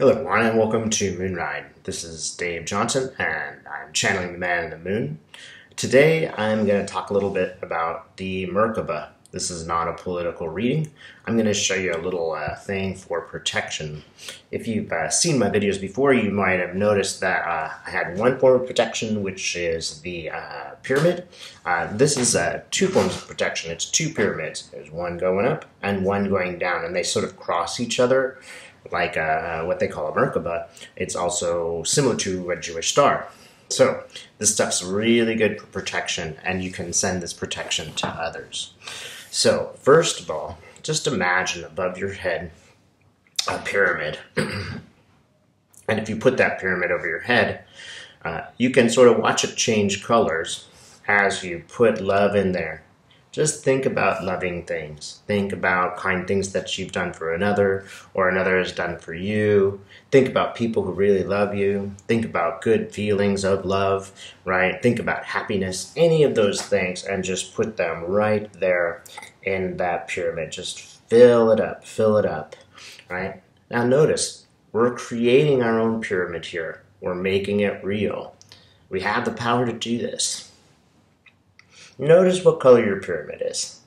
Hello everyone and welcome to Moonride. This is Dave Johnson and I'm channeling the man in the moon. Today I'm going to talk a little bit about the Merkaba. This is not a political reading. I'm going to show you a little thing for protection. If you've seen my videos before, you might have noticed that I had one form of protection, which is the pyramid. This is two forms of protection. It's two pyramids. There's one going up and one going down, and they sort of cross each other like what they call a Merkaba. It's also similar to a Jewish star. So this stuff's really good for protection, and you can send this protection to others. So first of all, just imagine above your head a pyramid. And if you put that pyramid over your head, you can sort of watch it change colors as you put love in there. Just think about loving things. Think about kind things that you've done for another or another has done for you. Think about people who really love you. Think about good feelings of love, right? Think about happiness, any of those things, and just put them right there in that pyramid. Just fill it up, right? Now notice, we're creating our own pyramid here. We're making it real. We have the power to do this. Notice what color your pyramid is.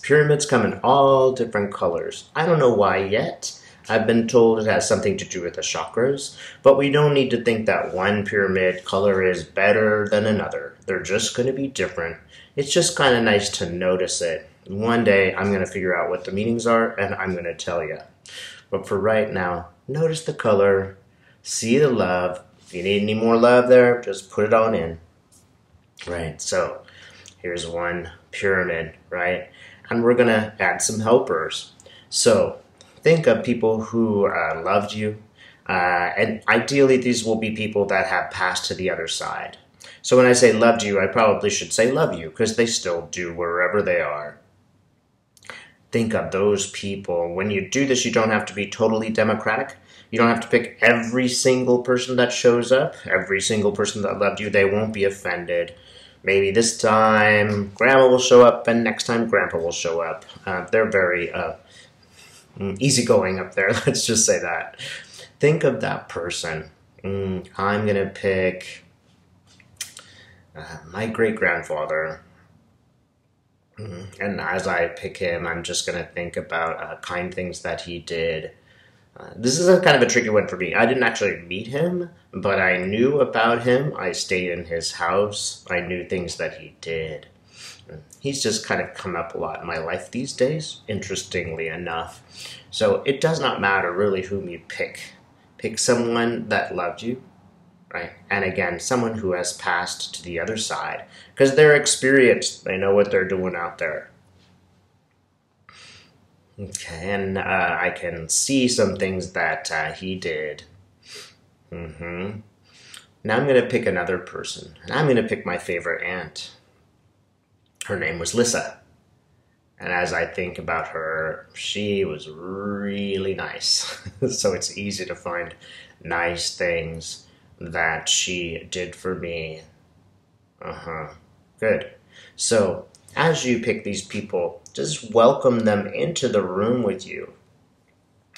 Pyramids come in all different colors. I don't know why yet. I've been told it has something to do with the chakras, but we don't need to think that one pyramid color is better than another. They're just going to be different. It's just kind of nice to notice it. One day I'm going to figure out what the meanings are and I'm going to tell you. But for right now, notice the color, see the love. If you need any more love there, just put it on in. Right, so here's one pyramid, right? And we're going to add some helpers. So think of people who loved you. And ideally, these will be people that have passed to the other side. So when I say loved you, I probably should say love you, because they still do wherever they are. Think of those people. When you do this, you don't have to be totally democratic. You don't have to pick every single person that shows up, every single person that loved you. They won't be offended. Maybe this time Grandma will show up and next time Grandpa will show up. They're very easygoing up there, let's just say that. Think of that person. I'm going to pick my great-grandfather. And as I pick him, I'm just going to think about kind things that he did. This is kind of a tricky one for me. I didn't actually meet him, but I knew about him. I stayed in his house. I knew things that he did. He's just kind of come up a lot in my life these days, interestingly enough. So it does not matter really whom you pick. Pick someone that loved you, right? And again, someone who has passed to the other side, because they're experienced. They know what they're doing out there. Okay, and I can see some things that he did. Now I'm going to pick another person. And I'm going to pick my favorite aunt. Her name was Lissa. And as I think about her, she was really nice. So it's easy to find nice things that she did for me. Good. So as you pick these people, just welcome them into the room with you.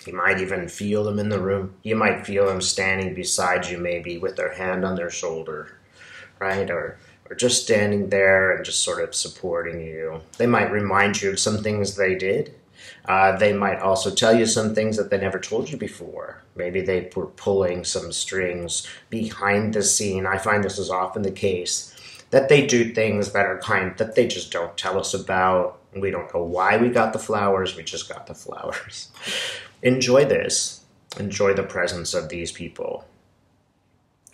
You might even feel them in the room. You might feel them standing beside you, maybe with their hand on their shoulder, right? Or just standing there and just sort of supporting you. They might remind you of some things they did. They might also tell you some things that they never told you before. Maybe they were pulling some strings behind the scene. I find this is often the case, that they do things that are kind that they just don't tell us about. We don't know why we got the flowers. We just got the flowers. Enjoy this. Enjoy the presence of these people.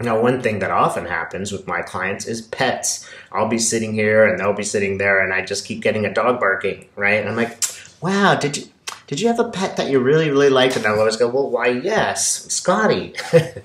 Now, one thing that often happens with my clients is pets. I'll be sitting here and they'll be sitting there and I just keep getting a dog barking, right? And I'm like, wow, did you have a pet that you really, really liked? And I'll always go, well, why, yes, Scotty.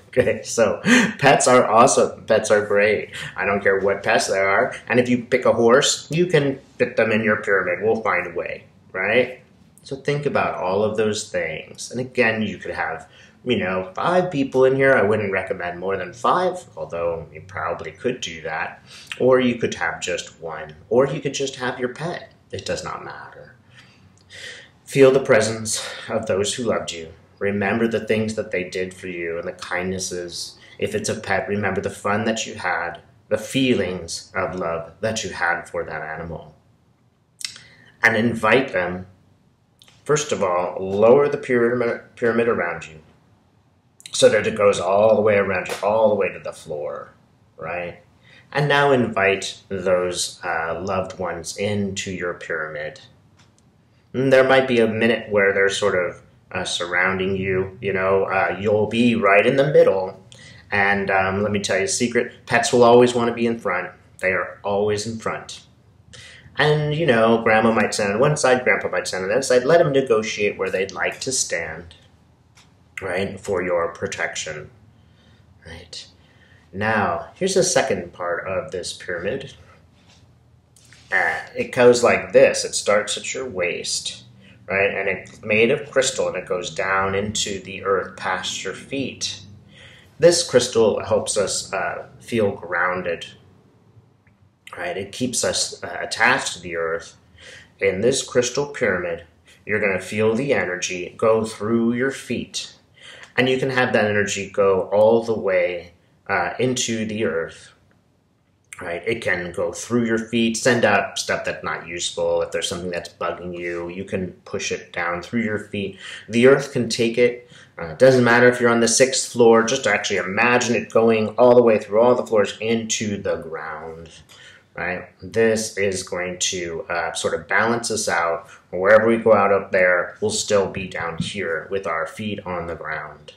Okay, so pets are awesome. Pets are great. I don't care what pets there are. And if you pick a horse, you can fit them in your pyramid. We'll find a way, right? So think about all of those things. And again, you could have, 5 people in here. I wouldn't recommend more than 5, although you probably could do that. Or you could have just 1. Or you could just have your pet. It does not matter. Feel the presence of those who loved you. Remember the things that they did for you and the kindnesses. If it's a pet, remember the fun that you had, the feelings of love that you had for that animal. And invite them, first of all, lower the pyramid around you so that it goes all the way around you, all the way to the floor, right? And now invite those loved ones into your pyramid. And there might be a minute where they're sort of surrounding you, you'll be right in the middle. And let me tell you a secret, pets will always want to be in front. They are always in front. And, grandma might stand on one side, grandpa might stand on the other side. Let them negotiate where they'd like to stand, right, for your protection, right? Now, here's the second part of this pyramid. It goes like this. It starts at your waist, right? And it's made of crystal, and it goes down into the earth past your feet. This crystal helps us feel grounded, right? It keeps us attached to the earth. In this crystal pyramid, you're going to feel the energy go through your feet, and you can have that energy go all the way into the earth, right? It can go through your feet, send out stuff that's not useful. If there's something that's bugging you, you can push it down through your feet. The earth can take it. It doesn't matter if you're on the 6th floor, just actually imagine it going all the way through all the floors into the ground, right? This is going to sort of balance us out. Wherever we go out up there, we'll still be down here with our feet on the ground,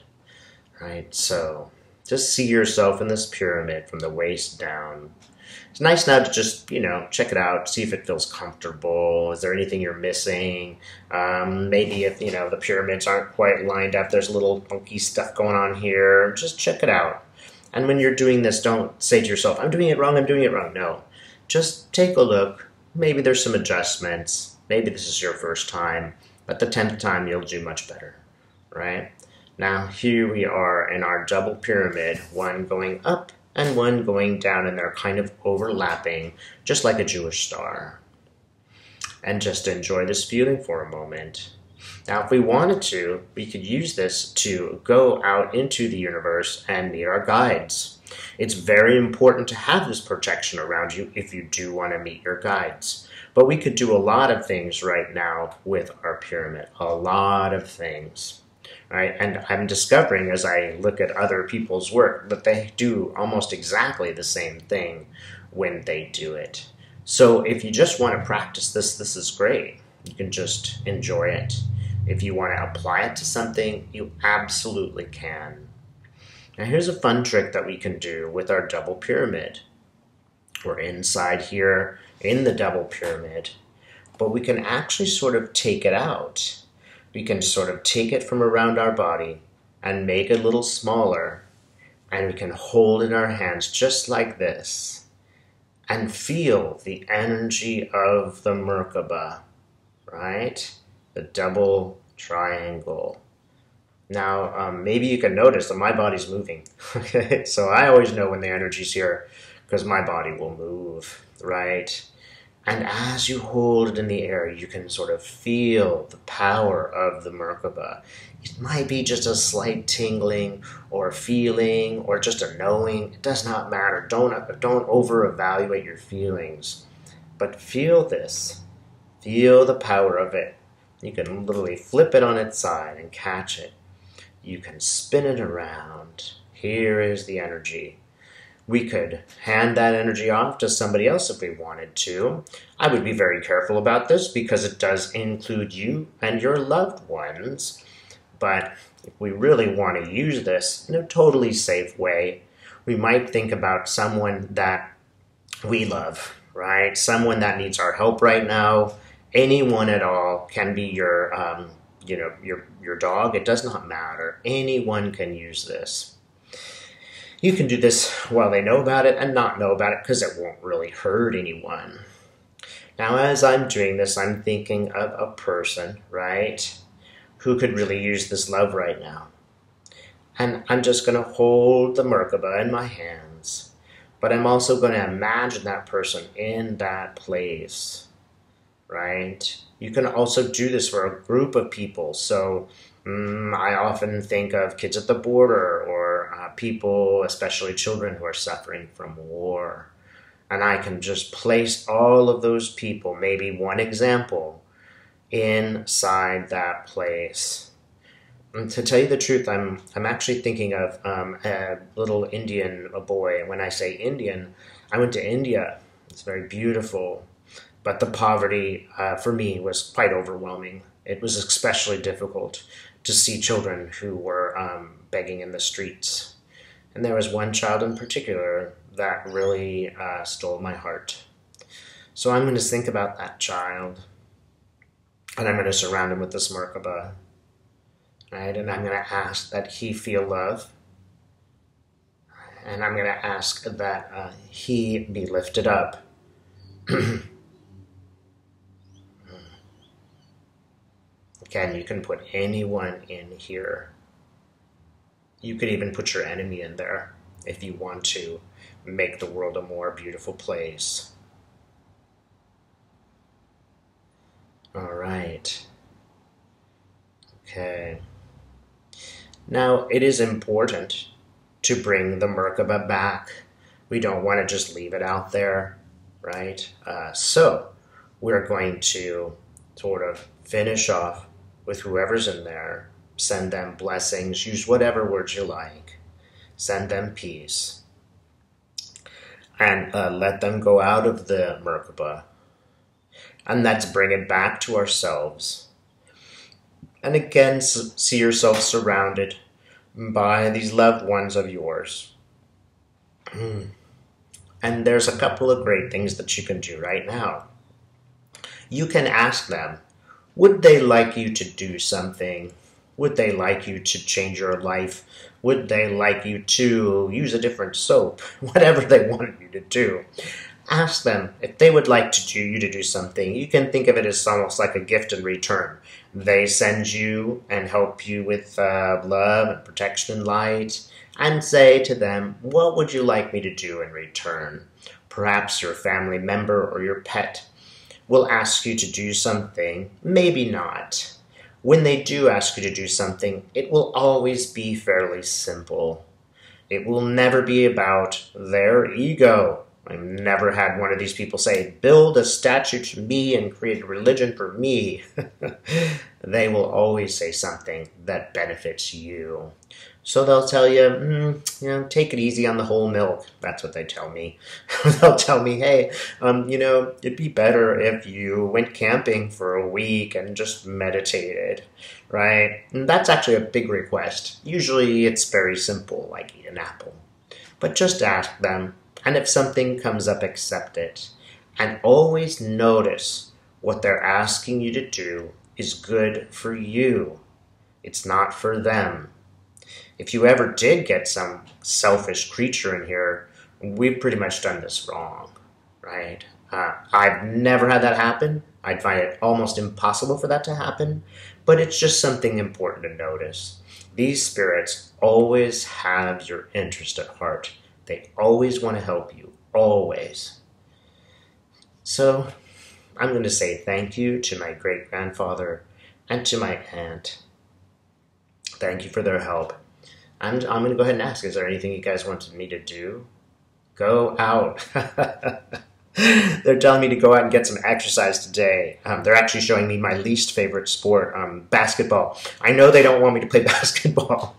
right? So just see yourself in this pyramid from the waist down. It's nice now to just, check it out, see if it feels comfortable. Is there anything you're missing? Maybe if, the pyramids aren't quite lined up, there's a little funky stuff going on here. Just check it out. And when you're doing this, don't say to yourself, I'm doing it wrong, I'm doing it wrong. No, just take a look. Maybe there's some adjustments. Maybe this is your first time, but the 10th time you'll do much better, right? Now here we are in our double pyramid, one going up and one going down, and they're kind of overlapping, just like a Jewish star. And just enjoy this feeling for a moment. Now, if we wanted to, we could use this to go out into the universe and meet our guides. It's very important to have this protection around you if you do want to meet your guides. But we could do a lot of things right now with our pyramid, a lot of things. Right? And I'm discovering as I look at other people's work that they do almost exactly the same thing when they do it. So if you just want to practice this, this is great. You can just enjoy it. If you want to apply it to something, you absolutely can. Now here's a fun trick that we can do with our double pyramid. We're inside here in the double pyramid, but we can actually sort of take it out. We can sort of take it from around our body and make it a little smaller, and we can hold it in our hands just like this and feel the energy of the Merkaba, right? The double triangle. Now, maybe you can notice that my body's moving, okay? So I always know when the energy's here because my body will move, right? And as you hold it in the air, you can sort of feel the power of the Merkaba. It might be just a slight tingling or feeling or just a knowing. It does not matter. Don't over-evaluate your feelings. But feel this. Feel the power of it. You can literally flip it on its side and catch it. You can spin it around. Here is the energy. We could hand that energy off to somebody else if we wanted to. I would be very careful about this because it does include you and your loved ones. But if we really want to use this in a totally safe way, we might think about someone that we love, right? Someone that needs our help right now. Anyone at all can be your dog. It does not matter. Anyone can use this. You can do this while they know about it and not know about it because it won't really hurt anyone. Now, as I'm doing this, I'm thinking of a person, right, who could really use this love right now. And I'm just going to hold the Merkaba in my hands, but I'm also going to imagine that person in that place, right? You can also do this for a group of people. So I often think of kids at the border or people, especially children who are suffering from war. And I can just place all of those people, maybe one example, inside that place. And to tell you the truth, I'm actually thinking of a little Indian boy. When I say Indian, I went to India. It's very beautiful, but the poverty for me was quite overwhelming. It was especially difficult to see children who were begging in the streets. And there was one child in particular that really stole my heart. So I'm going to think about that child, and I'm going to surround him with this Merkaba, right? And I'm going to ask that he feel love, and I'm going to ask that he be lifted up. Again, you can put anyone in here. You could even put your enemy in there if you want to make the world a more beautiful place. All right. Okay. Now, it is important to bring the Merkaba back. We don't want to just leave it out there, right? So we're going to sort of finish off with whoever's in there, send them blessings, use whatever words you like, send them peace, and let them go out of the Merkaba. And let's bring it back to ourselves. And again, see yourself surrounded by these loved ones of yours. And there's a couple of great things that you can do right now. You can ask them, would they like you to do something? Would they like you to change your life? Would they like you to use a different soap? Whatever they wanted you to do. Ask them if they would like you to do something. You can think of it as almost like a gift in return. They send you and help you with love and protection and light, and say to them, what would you like me to do in return? Perhaps your family member or your pet will ask you to do something, maybe not. When they do ask you to do something, it will always be fairly simple. It will never be about their ego. I've never had one of these people say, build a statue to me and create a religion for me. They will always say something that benefits you. So they'll tell you, take it easy on the whole milk. That's what they tell me. They'll tell me, hey, it'd be better if you went camping for a week and just meditated, right? And that's actually a big request. Usually it's very simple, like eat an apple. But just ask them, and if something comes up, accept it. And always notice what they're asking you to do is good for you. It's not for them. If you ever did get some selfish creature in here, we've pretty much done this wrong, right? I've never had that happen. I'd find it almost impossible for that to happen, but it's just something important to notice. These spirits always have your interest at heart. They always want to help you, always. So I'm going to say thank you to my great-grandfather and to my aunt. Thank you for their help. And I'm going to go ahead and ask, is there anything you guys wanted me to do? Go out. They're telling me to go out and get some exercise today. They're actually showing me my least favorite sport, basketball. I know they don't want me to play basketball,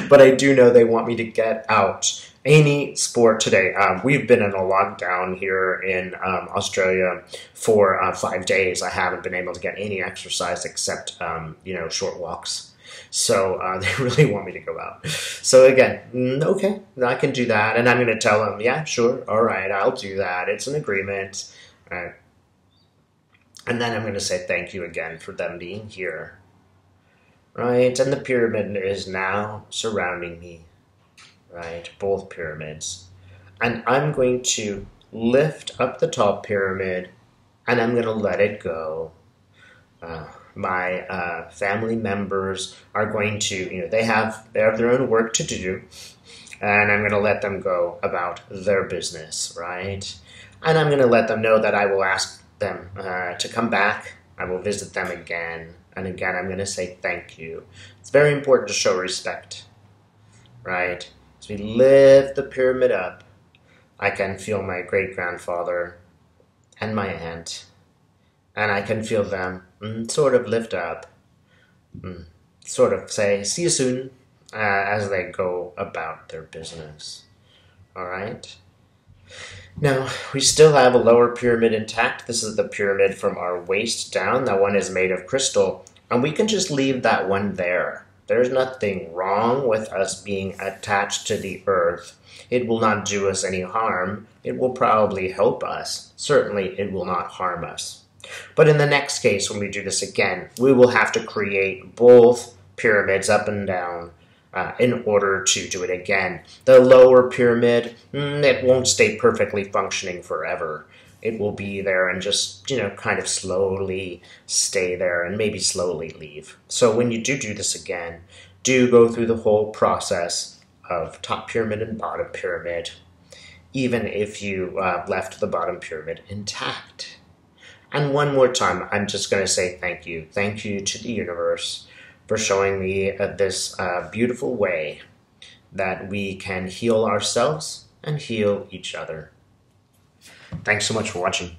but I do know they want me to get out. Any sport today. We've been in a lockdown here in Australia for 5 days. I haven't been able to get any exercise except, short walks. So they really want me to go out. So again, okay, I can do that. And I'm going to tell them, yeah, sure, all right, I'll do that. It's an agreement. And then I'm going to say thank you again for them being here. Right, and the pyramid is now surrounding me. Right, both pyramids. And I'm going to lift up the top pyramid, and I'm going to let it go. My family members are going to, they have their own work to do, and I'm going to let them go about their business, right? And I'm going to let them know that I will ask them to come back. I will visit them again and again. I'm going to say thank you. It's very important to show respect, right? As we lift the pyramid up, I can feel my great-grandfather and my aunt, and I can feel them sort of lift up, sort of say, see you soon, as they go about their business. All right? Now, we still have a lower pyramid intact. This is the pyramid from our waist down. That one is made of crystal, and we can just leave that one there. There's nothing wrong with us being attached to the earth. It will not do us any harm. It will probably help us. Certainly, it will not harm us. But in the next case, when we do this again, we will have to create both pyramids up and down in order to do it again. The lower pyramid, it won't stay perfectly functioning forever. It will be there and just, kind of slowly stay there and maybe slowly leave. So when you do this again, do go through the whole process of top pyramid and bottom pyramid, even if you left the bottom pyramid intact. And one more time, I'm just going to say thank you. Thank you to the universe for showing me this beautiful way that we can heal ourselves and heal each other. Thanks so much for watching.